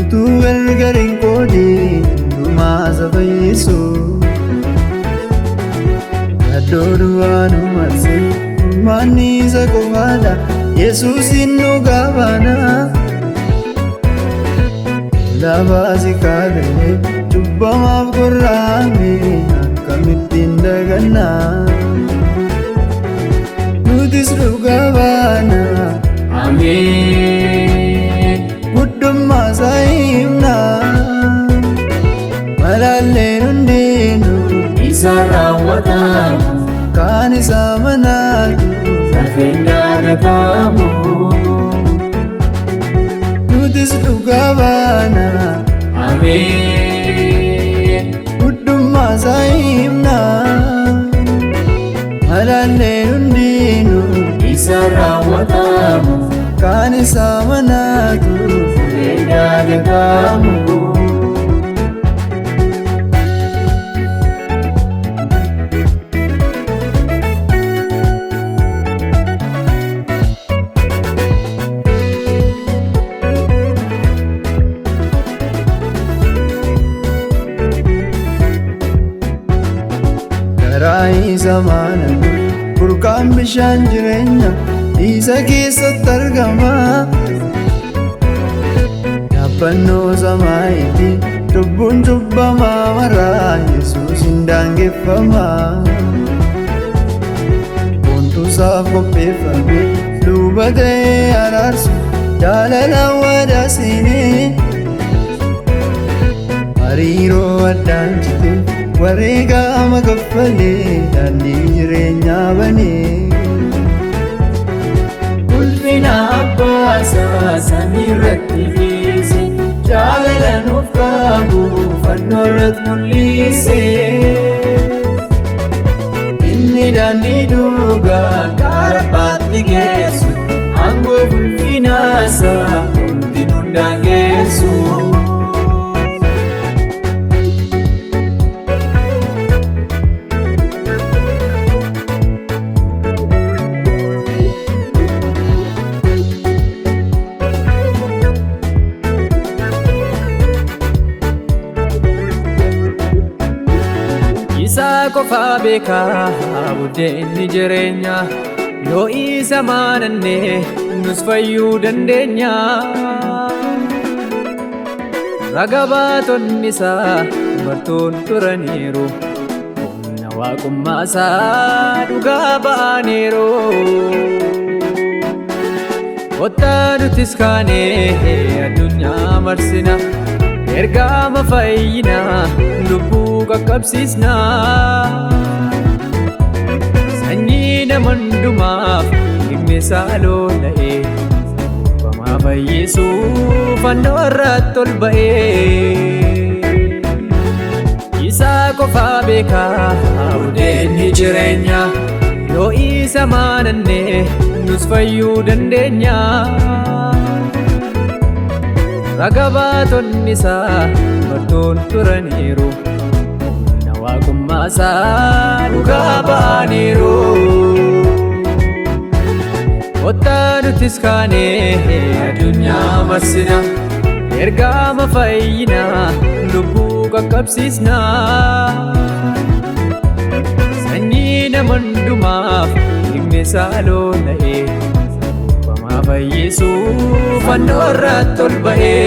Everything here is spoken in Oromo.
utuu gargar hin qoodin hundumaa isa fayyisu. Yaadoo du'aa nu marse manni isa qofaadha Yesuusin nu gaafana. Lafaasi kaadhee cubbamaaf gorrame akkamittiin daganna. Nutis dhugaa baana. Ameen. Guddummaa isaa himna. Malaalleen hundinuu Isa raawwatamu. Kan isa manaatu Safeen daagatamu. nutis dhugaa baana. Ameen. Guddummaa isaa himna. Malaalleen hundinuu Isa raawwatamu. kan isa manaatu Safeen daagatamu. karaa isa maana burqaan bishaan jireenya isa keessatti argama. Yaabbannoo samaa'itti cubbuun cubbamaa maraa Yesuusin daangeffama. Boontuusaaf qopheeffame luba ta'ee araarsu jaalalaan wadaasine. Hariiroo addaan cite wareegama kaffalee daandii jireenyaa banee. Ulfina abbaasaa samiirratti dhiise. Jaalala nuuf qabu fannoo irratti mul'ise. Inni daandii dhugaa karaa abbaatti geessu. Aangoo ulfinaasaa hundi nuun daangeessu. Isa qofaa beekaa buddeenni jireenya. Yoo isa amananne nus fayyuu dandeenya. Raga baatonni isaa bartoon turaniiru. Humna waaqummaa isaa dhugaa ba'aniiru. Kottaa nutis kaanee addunyaa marsina. Ergama fayyinaa lubbuu qaqqabsiisna. Sanyii nama hundumaaf dhimmi isaa lola'ee cubbamaaf fayyisuuf fannoo irratti ol ba'ee. Isa qofaa beekaa buddeenni jireenya. Yoo isa amananne nus fayyuu dandeenya. Raga baatonni isaa bartoon turaniiru. Humna waaqummaa isaa dhugaa ba'aniiru. Kottaa nutis kaanee addunyaa marsina. Ergama fayyinaa lubbuu qaqqabsiisna. Sanyii nama hundumaaf dhimmi isaa lola'ee cubbamaaf fayyisuuf fannoo irratti ol ba'ee.